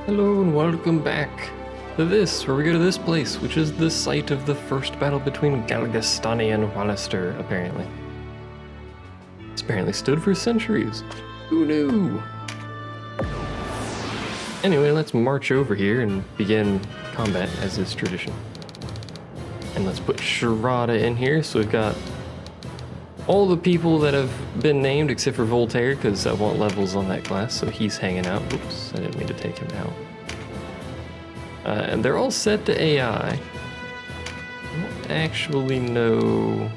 Hello and welcome back to this, where we go to this place, which is the site of the first battle between Galgastani and Wallister, apparently. It's apparently stood for centuries. Who knew? Anyway, let's march over here and begin combat as is tradition. And let's put Sharada in here, so we've got all the people that have been named except for Voltaire, because I want levels on that class, so he's hanging out. Oops, I didn't mean to take him out. And they're all set to AI. I don't actually know.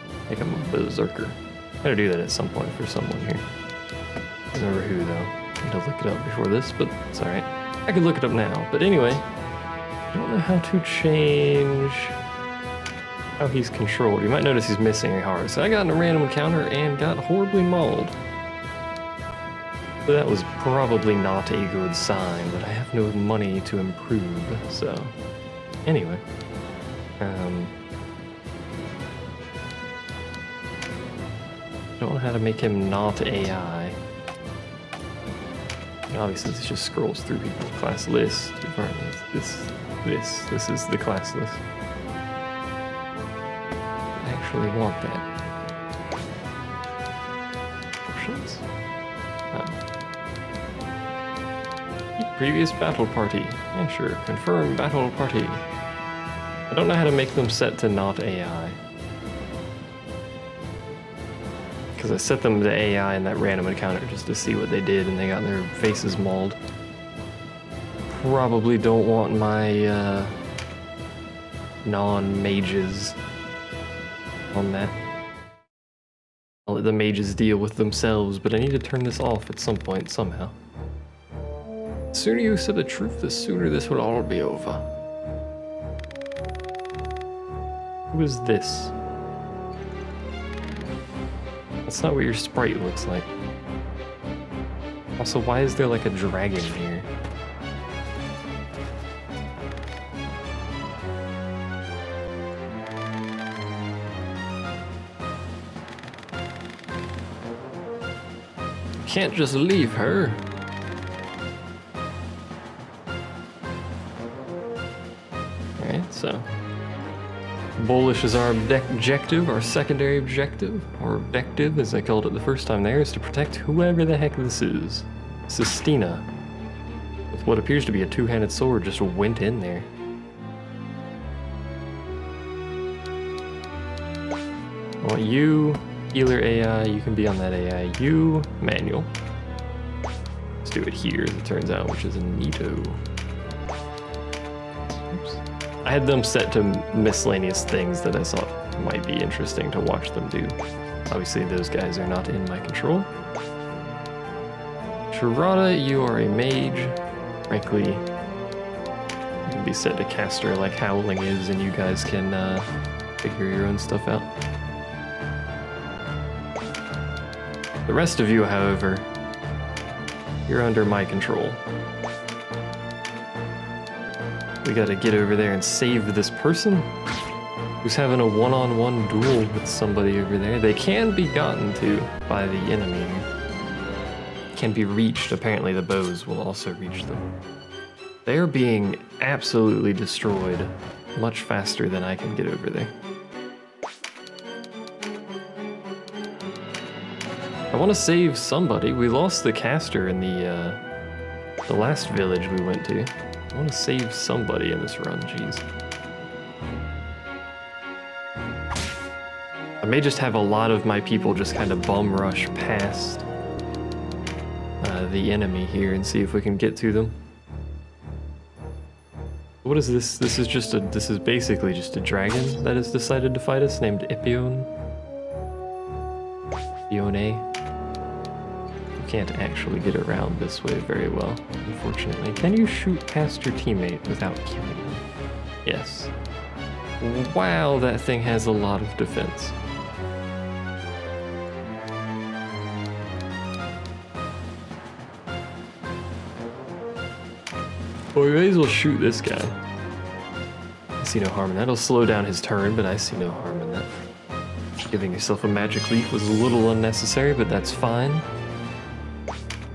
I think I'm a berserker. Gotta do that at some point for someone here. I don't remember who though. I need to look it up before this, but it's alright. I could look it up now. But anyway, I don't know how to change how he's controlled. You might notice he's missing a heart. So I got in a random encounter and got horribly mauled. So that was probably not a good sign, but I have no money to improve, so anyway. Don't know how to make him not AI. Obviously this just scrolls through people's class list. This is the class list. I actually want that. Options? Previous battle party. Yeah, sure. Confirm battle party. I don't know how to make them set to not AI. Because I set them to AI in that random encounter just to see what they did, and they got their faces mauled. Probably don't want my non-mages on that. I'll let the mages deal with themselves, but I need to turn this off at some point somehow. The sooner you accept the truth, the sooner this will all be over. Who is this? That's not what your sprite looks like. Also, why is there like a dragon here? Can't just leave her. So, bullish is our objective, our secondary objective, or objective as I called it the first time there, is to protect whoever the heck this is. Sistina, with what appears to be a two-handed sword, just went in there. I want you, healer AI, you can be on that AI. You, manual. Let's do it here, as it turns out, which is a neato. I had them set to miscellaneous things that I thought might be interesting to watch them do. Obviously, those guys are not in my control. Sharada, you are a mage. Frankly, you can be set to caster like Howling is, and you guys can figure your own stuff out. The rest of you, however, you're under my control. We gotta get over there and save this person who's having a one-on-one duel with somebody over there. They can be gotten to by the enemy. Can be reached. Apparently the bows will also reach them. They're being absolutely destroyed much faster than I can get over there. I want to save somebody. We lost the caster in the last village we went to. I want to save somebody in this run, jeez. I may just have a lot of my people just kind of bum rush past the enemy here and see if we can get to them. What is this? This is basically just a dragon that has decided to fight us, named Ipione. Ione. Can't actually get around this way very well, unfortunately. Can you shoot past your teammate without killing them? Yes. Wow, that thing has a lot of defense. Well, we may as well shoot this guy. I see no harm in that. It'll slow down his turn, but I see no harm in that. Giving yourself a magic leaf was a little unnecessary, but that's fine.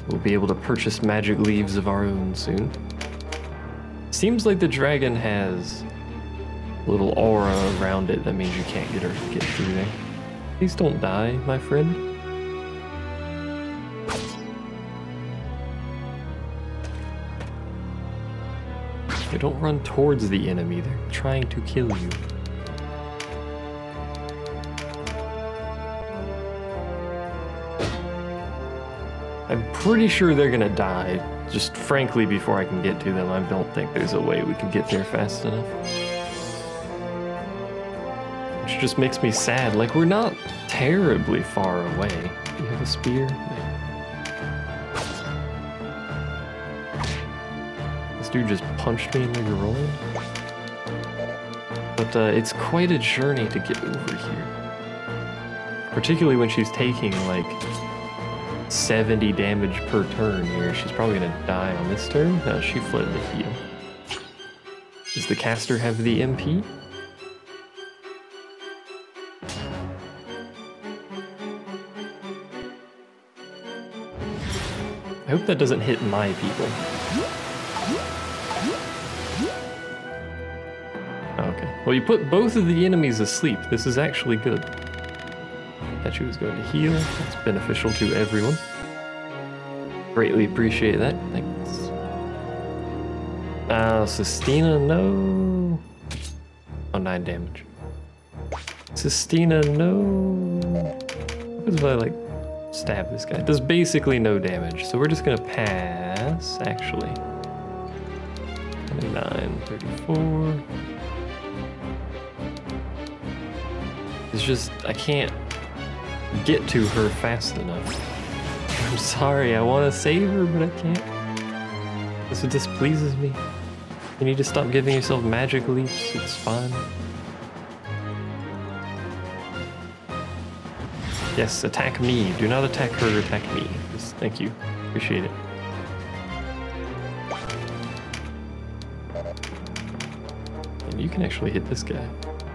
We'll be able to purchase magic leaves of our own soon. Seems like the dragon has a little aura around it that means you can't get through there. Please don't die, my friend. They don't run towards the enemy, they're trying to kill you. I'm pretty sure they're gonna die. Just frankly, before I can get to them, I don't think there's a way we can get there fast enough. Which just makes me sad. Like, we're not terribly far away. Do you have a spear? This dude just punched me like a rolling. But it's quite a journey to get over here. Particularly when she's taking like 70 damage per turn here. She's probably gonna die on this turn. No, she fled to heal. Does the caster have the MP? I hope that doesn't hit my people. Okay. Well, you put both of the enemies asleep. This is actually good. That she was going to heal. That's beneficial to everyone. Greatly appreciate that. Thanks. Sistina, no. Oh, 9 damage. Sistina, no. What if I, like, stab this guy? It does basically no damage, so we're just gonna pass, actually. 29, 34. It's just, I can't get to her fast enough. I'm sorry, I want to save her, but I can't. This displeases me. You need to stop giving yourself magic leaps, it's fine. Yes, attack me. Do not attack her, attack me. Just, thank you. Appreciate it. And you can actually hit this guy.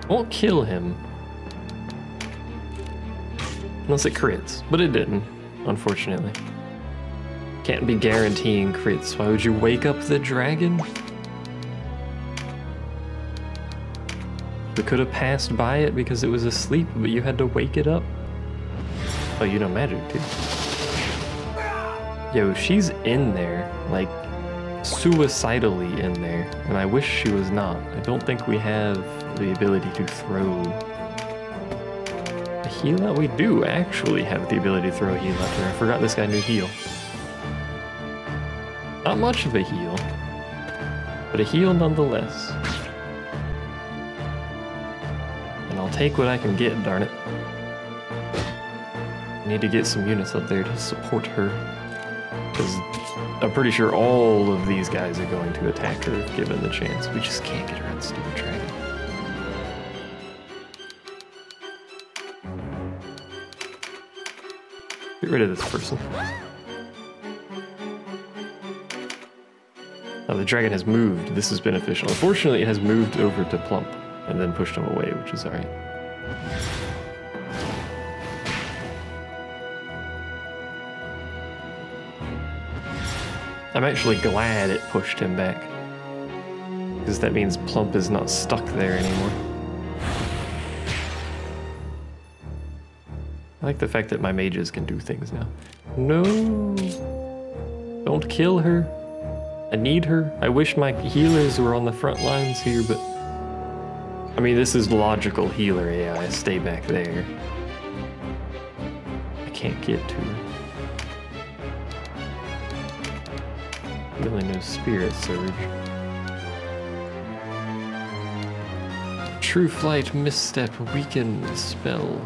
Won't kill him. Unless it crits, but it didn't, unfortunately. Can't be guaranteeing crits. Why would you wake up the dragon? We could have passed by it because it was asleep, but you had to wake it up. Oh, you know magic too. Yo, she's in there, like, suicidally in there, and I wish she was not. I don't think we have the ability to throw a heal out. We do actually have the ability to throw a heal out there. I forgot this guy knew heal. Not much of a heal, but a heal nonetheless. And I'll take what I can get, darn it. I need to get some units up there to support her, because I'm pretty sure all of these guys are going to attack her if given the chance. We just can't get around stupid dragon. Get rid of this person. Oh, the dragon has moved. This is beneficial. Unfortunately, it has moved over to Plump and then pushed him away, which is alright. I'm actually glad it pushed him back, because that means Plump is not stuck there anymore. I like the fact that my mages can do things now. No! Don't kill her. I need her. I wish my healers were on the front lines here, but... I mean, this is logical healer AI. Stay back there. I can't get to her. Really no spirit surge. True flight, misstep, weaken, spell.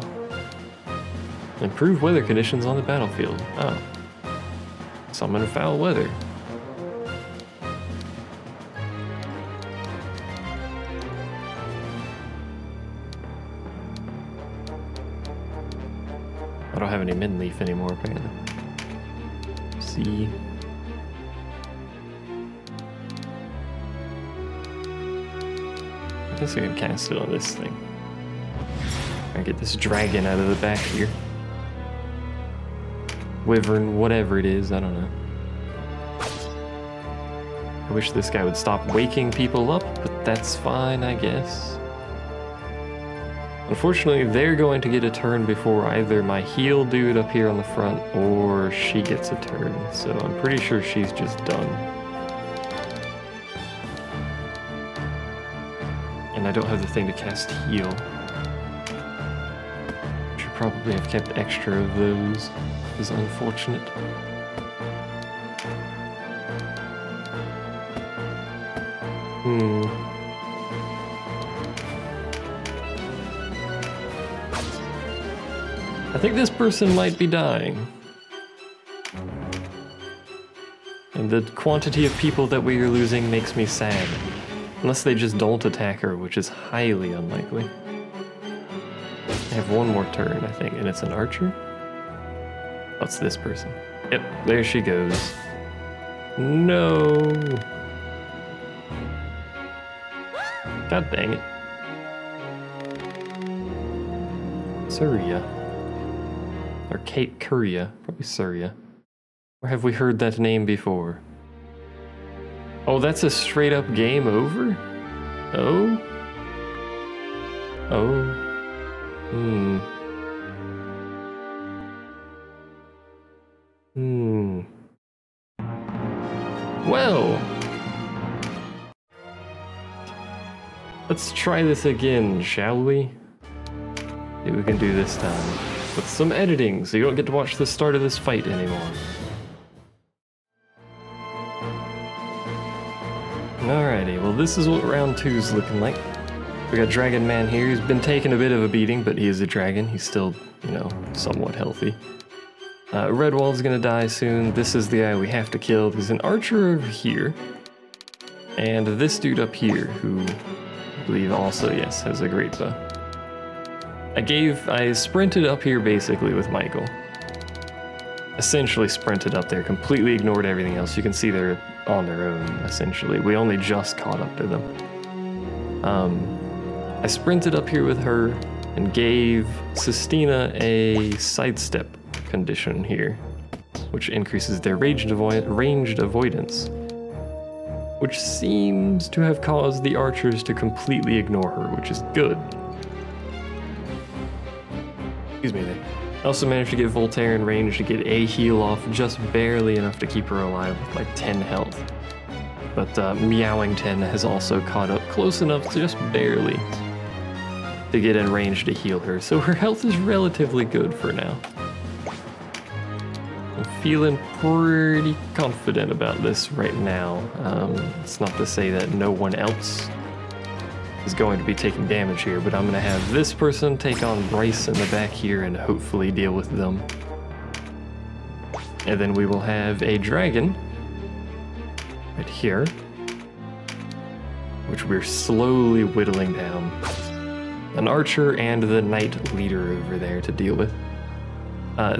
Improve weather conditions on the battlefield. Oh. Summon foul weather. I don't have any min leaf anymore, apparently. See. I guess I can cast it on this thing. And get this dragon out of the back here. wyvern, whatever it is, I don't know. I wish this guy would stop waking people up, but that's fine, I guess. Unfortunately, they're going to get a turn before either my heal dude up here on the front or she gets a turn, so I'm pretty sure she's just done. And I don't have the thing to cast heal. Should probably have kept extra of those. Is unfortunate. I think this person might be dying. And the quantity of people that we are losing makes me sad. Unless they just don't attack her, which is highly unlikely. I have one more turn, I think, and it's an archer? Oh, it's this person. Yep, there she goes. No! God dang it. Surya. Or Kate Curia, probably Surya. Or have we heard that name before? Oh, that's a straight up game over? Oh? Oh. Well. Let's try this again, shall we? See what we can do this time. With some editing, so you don't get to watch the start of this fight anymore. Alrighty, well this is what round 2's looking like. We got Dragon Man here, who's been taking a bit of a beating, but he is a dragon. He's still, you know, somewhat healthy. Redwall's gonna die soon. This is the guy we have to kill. There's an archer over here. And this dude up here, who I believe also, yes, has a great bow. I sprinted up here basically with Michael. Essentially sprinted up there, completely ignored everything else. You can see they're on their own, essentially. We only just caught up to them. I sprinted up here with her and gave Sistina a sidestep condition here, which increases their ranged avoidance, which seems to have caused the archers to completely ignore her, which is good. Excuse me there. I also managed to get Voltaire in range to get a heal off, just barely enough to keep her alive with like 10 health. But Meowington has also caught up close enough to just barely to get in range to heal her, so her health is relatively good for now. I'm feeling pretty confident about this right now. It's not to say that no one else is going to be taking damage here, but I'm going to have this person take on Bryce in the back here and hopefully deal with them. And then we will have a dragon right here, which we're slowly whittling down. An archer and the knight leader over there to deal with.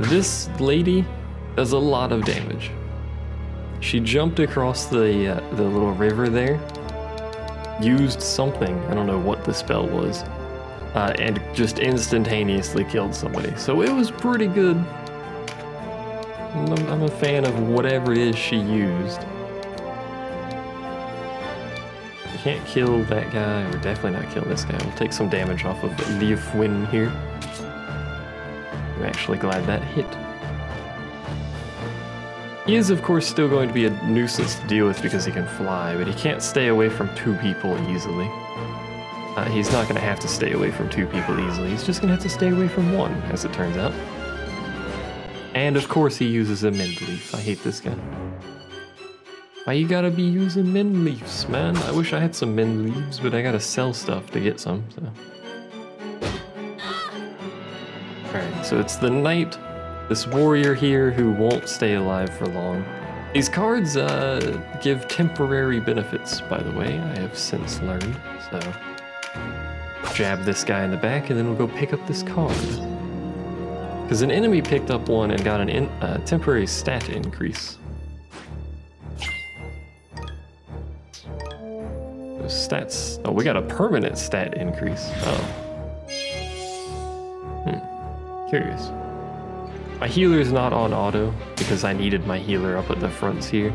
This lady does a lot of damage. She jumped across the little river there, used something, I don't know what the spell was, and just instantaneously killed somebody. So it was pretty good. I'm a fan of whatever it is she used. We can't kill that guy. We're definitely not killing this guy. We'll take some damage off of Leofwin here. I'm actually glad that hit. He is, of course, still going to be a nuisance to deal with because he can fly, but he can't stay away from 2 people easily. He's not going to have to stay away from 2 people easily. He's just going to have to stay away from 1, as it turns out. And, of course, he uses a Mend Leaf. I hate this guy. Why you gotta be using Mend Leaves, man? I wish I had some Mend Leaves, but I gotta sell stuff to get some, so. Alright, so it's the knight, this warrior here who won't stay alive for long. These cards give temporary benefits, by the way, I have since learned, so. Jab this guy in the back, and then we'll go pick up this card. Because an enemy picked up one and got a temporary stat increase. Those stats, oh, we got a permanent stat increase. Oh. Curious. My healer's not on auto because I needed my healer up at the fronts here,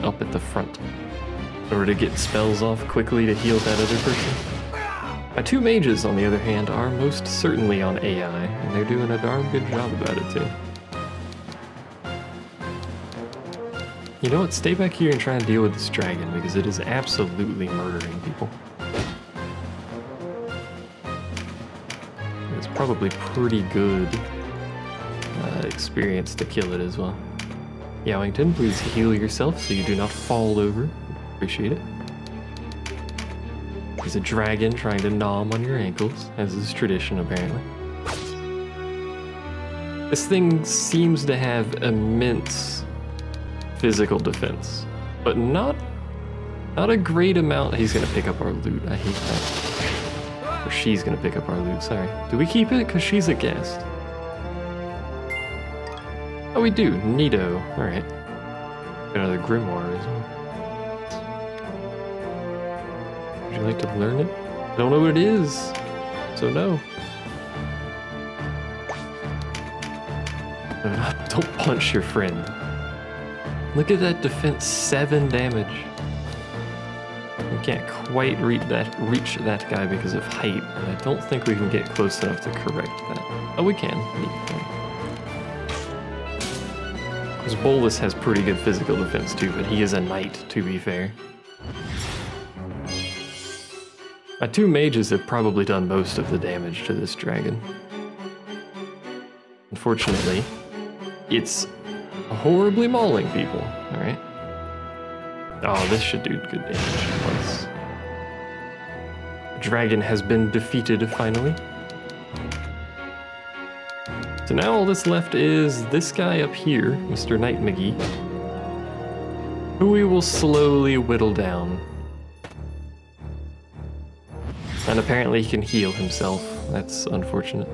up at the front, in order to get spells off quickly to heal that other person. My two mages, on the other hand, are most certainly on AI, and they're doing a darn good job about it too. You know what? Stay back here and try and deal with this dragon because it is absolutely murdering people. It's probably pretty good experience to kill it as well. Yowington, please heal yourself so you do not fall over. Appreciate it. There's a dragon trying to nom on your ankles, as is tradition apparently. This thing seems to have immense physical defense, but not a great amount. He's gonna pick up our loot. I hate that. Or she's gonna pick up our loot, sorry. Do we keep it? Because she's a guest. Oh, we do. Neato. Alright. Another grimoire as well. Would you like to learn it? I don't know what it is, so no. Don't punch your friend. Look at that defense, 7 damage. We can't quite reach that guy because of height, and I don't think we can get close enough to correct that. Oh, we can. Because Bolus has pretty good physical defense too, but he is a knight, to be fair. My two mages have probably done most of the damage to this dragon. Unfortunately, it's horribly mauling people, alright? Oh, this should do good damage once. The dragon has been defeated finally. So now all that's left is this guy up here, Mr. Knight McGee, who we will slowly whittle down. And apparently he can heal himself. That's unfortunate.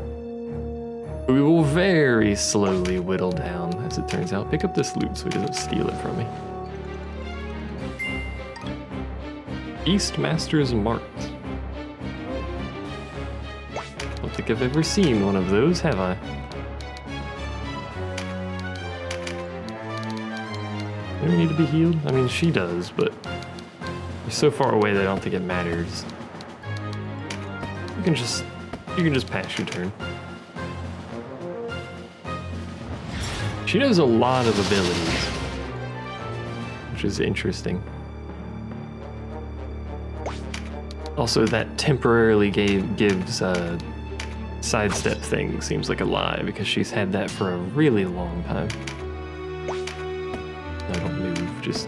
We will very slowly whittle down, as it turns out. Pick up this loot so he doesn't steal it from me. Beastmaster's Mark. Don't think I've ever seen one of those, have I? Do we need to be healed? I mean, she does, but you're so far away that I don't think it matters. You can just pass your turn. She knows a lot of abilities, which is interesting. Also, that temporarily gives sidestep thing seems like a lie because she's had that for a really long time. No, don't move, just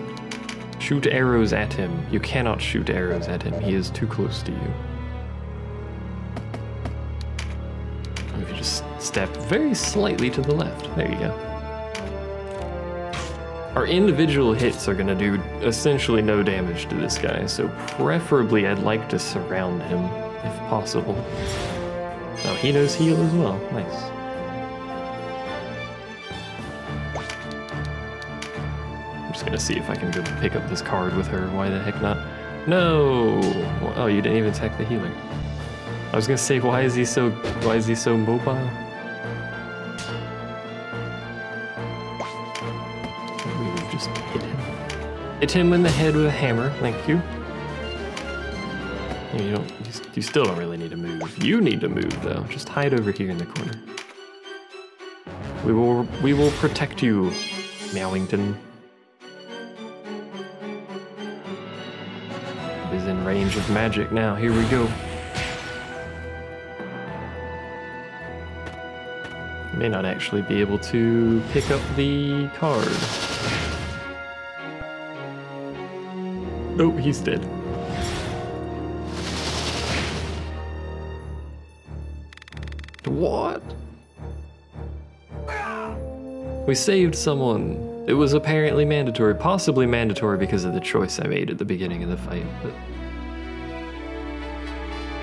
shoot arrows at him. You cannot shoot arrows at him, he is too close to you. If you just step very slightly to the left, there you go. Our individual hits are gonna do essentially no damage to this guy, so preferably I'd like to surround him if possible. Oh, he knows heal as well, nice. I'm just gonna see if I can go pick up this card with her, why the heck not? No! Oh, you didn't even attack the healer. I was gonna say, why is he so mobile? Just hit him. Hit him in the head with a hammer, thank you. You still don't really need to move. You need to move though. Just hide over here in the corner. We will protect you, Meowington. He's in range of magic now. Here we go. May not actually be able to pick up the card. Nope, he's dead. What? We saved someone. It was apparently mandatory, possibly mandatory because of the choice I made at the beginning of the fight, but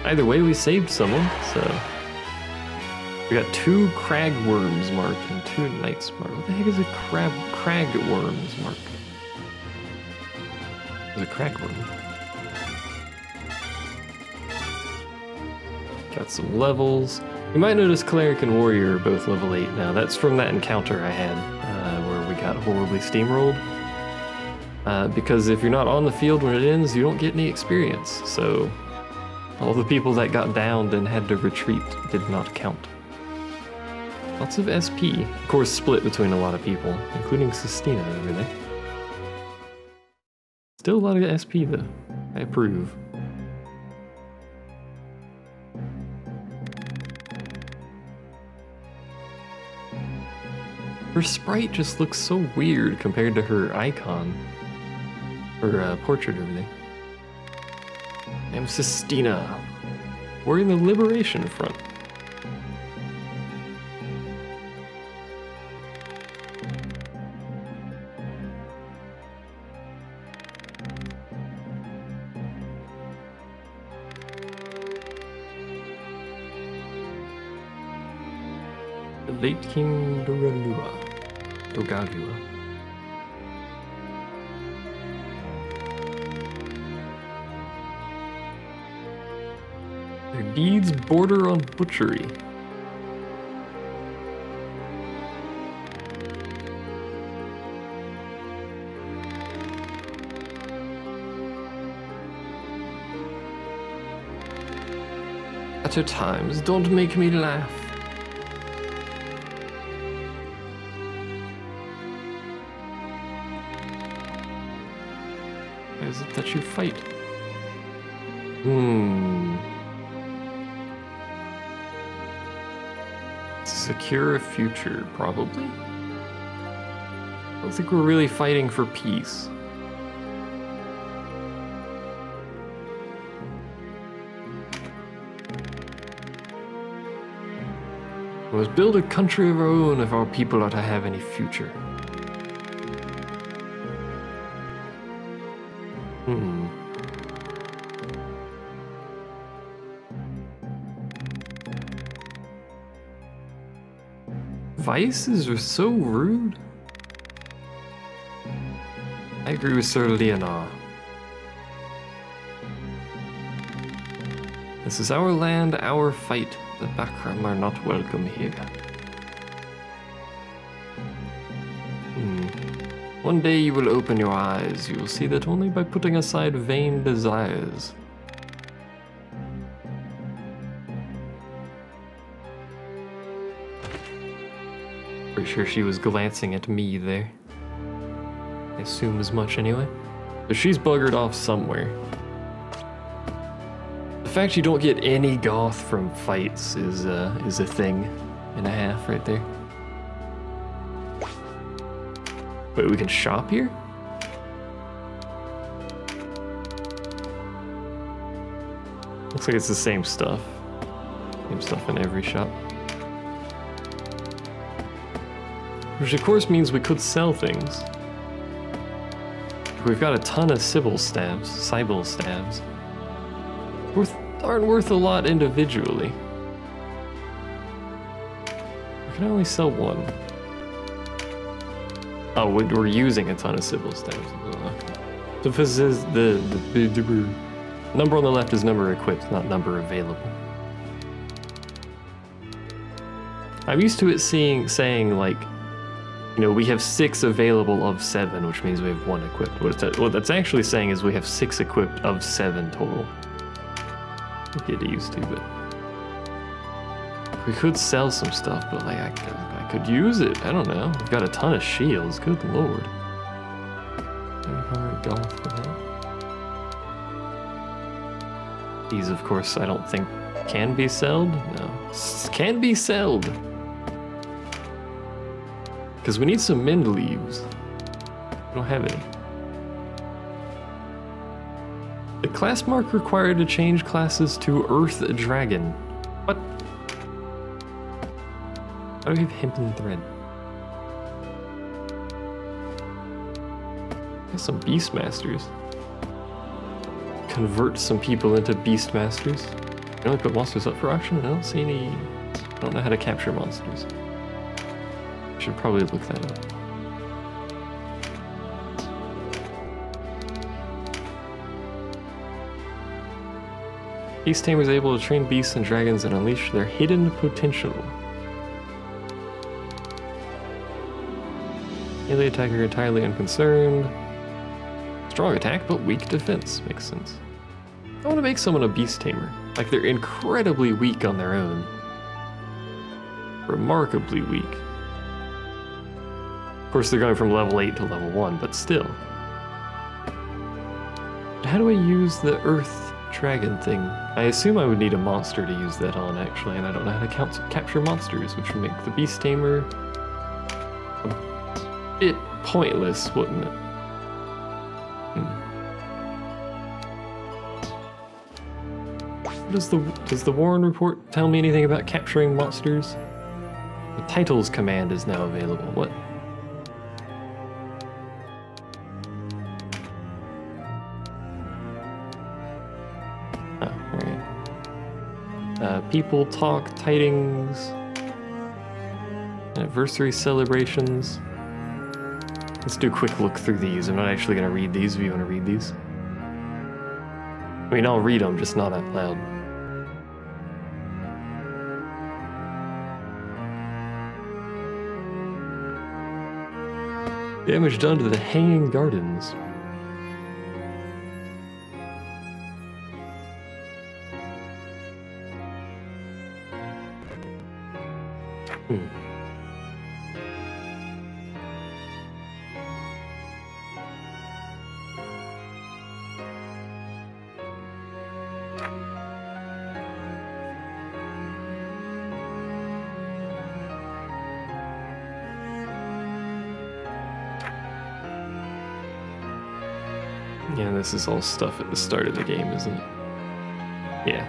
either way, we saved someone, so we got 2 cragworms mark and 2 knights mark. What the heck is a cragworms mark? There's a cragworm. Got some levels. You might notice Cleric and Warrior are both level 8 now. That's from that encounter I had where we got horribly steamrolled. Because if you're not on the field when it ends, you don't get any experience. So all the people that got downed and had to retreat did not count. Lots of SP. Of course, split between a lot of people, including Sistina over there. Still a lot of SP though. I approve. Her sprite just looks so weird compared to her icon. Or portrait over there. I'm Sistina. We're in the Liberation Front. The late King Dogalua. Their deeds border on butchery. Better times, don't make me laugh. Why is it that you fight? Secure a future, probably? I don't think we're really fighting for peace. We must build a country of our own if our people are to have any future. Vices are so rude. I agree with Sir Leonard. This is our land, our fight. The Bakram are not welcome here. One day you will open your eyes. You will see that only by putting aside vain desires. Pretty sure she was glancing at me there. I assume as much anyway. But she's buggered off somewhere. The fact you don't get any goth from fights is a thing and a half right there. Wait, we can shop here? Looks like it's the same stuff. Same stuff in every shop. Which of course means we could sell things. We've got a ton of Sybil stabs, aren't worth a lot individually. We can only sell one. Oh, we're using a ton of Sybil stabs. So this is the number on the left is number equipped, not number available. I'm used to it saying like, you know, we have 6 available of 7, which means we have 1 equipped. What that's actually saying is we have 6 equipped of 7 total. We'll get used to, but we could sell some stuff, but like I could use it. I don't know. We've got a ton of shields. Good lord. Goth for that. These, of course, I don't think can be sold. No, can be sold. Because we need some mint leaves. We don't have any. The class mark required to change classes to Earth Dragon. What? How do we have hempen thread? There's some Beastmasters. Convert some people into Beastmasters. You only put monsters up for auction? I don't see any... I don't know how to capture monsters. Should probably look that up. Beast Tamer is able to train beasts and dragons and unleash their hidden potential. Melee attacker entirely unconcerned. Strong attack, but weak defense. Makes sense. I want to make someone a Beast Tamer. Like, they're incredibly weak on their own. Remarkably weak. Of course, they're going from level 8 to level 1, but still. How do I use the Earth Dragon thing? I assume I would need a monster to use that on, actually, and I don't know how to capture monsters, which would make the Beast Tamer a bit pointless, wouldn't it? Does the Warren report tell me anything about capturing monsters? The titles command is now available. What? People talk, tidings, anniversary celebrations. Let's do a quick look through these. I'm not actually going to read these if you want to read these. I mean, I'll read them, just not out loud. Damage done to the Hanging Gardens. Yeah, this is all stuff at the start of the game, isn't it? Yeah.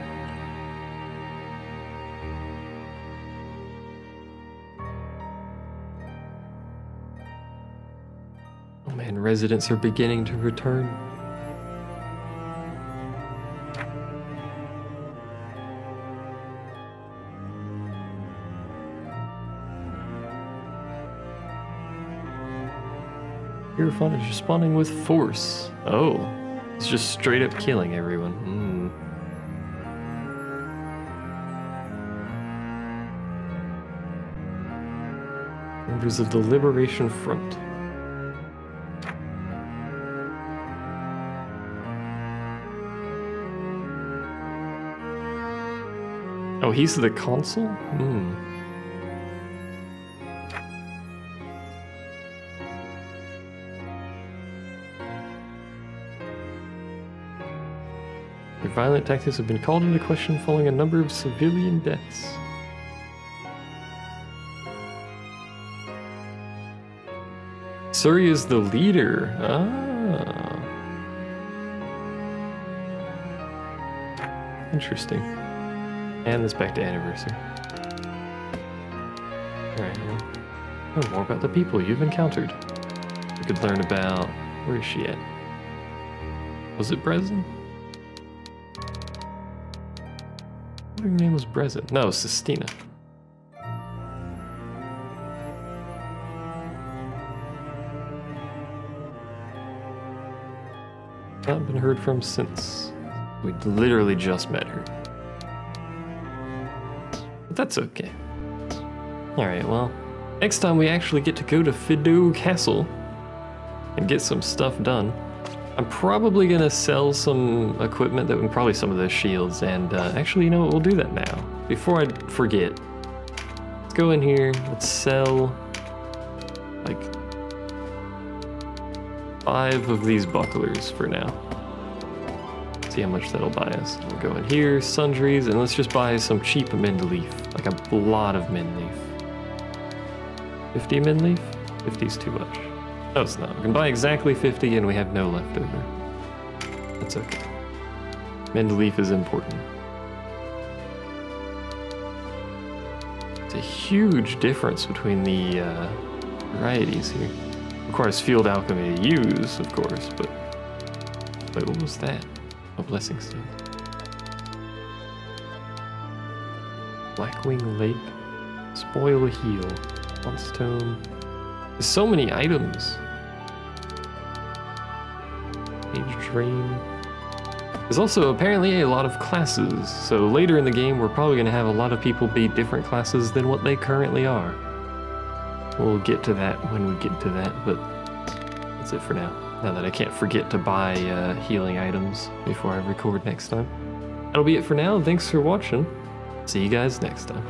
Oh man, residents are beginning to return. Fun is responding with force. Oh, it's just straight up killing everyone. Members of the Liberation Front. Oh, he's the consul? Violent tactics have been called into question following a number of civilian deaths. Surrey is the leader. Ah. Interesting. And this back to anniversary. Alright, well, know more about the people you've encountered. We could learn about... Where is she at? Was it Brezin? Her name was Brezin. No, Sistina. Not been heard from since. We literally just met her. But that's okay. Alright, well, next time we actually get to go to Fido Castle and get some stuff done. I'm probably gonna sell some equipment that would probably some of those shields, and actually, you know what, we'll do that now. Before I forget, let's go in here, let's sell like 5 of these bucklers for now. See how much that'll buy us. We'll go in here, sundries, and let's just buy some cheap mint leaf, like a lot of mint leaf. 50 mint leaf? 50's too much. No, it's not. We can buy exactly 50 and we have no leftover. That's okay. Mint leaf is important. It's a huge difference between the varieties here. Requires field alchemy to use, of course, but... Wait, what was that? Oh, blessing stone. Blackwing Lake. Spoil heal. Once tome. There's so many items. Age drain. There's also apparently a lot of classes, so later in the game we're probably going to have a lot of people be different classes than what they currently are. We'll get to that when we get to that, but that's it for now. Now that I can't forget to buy healing items before I record next time. That'll be it for now. Thanks for watching. See you guys next time.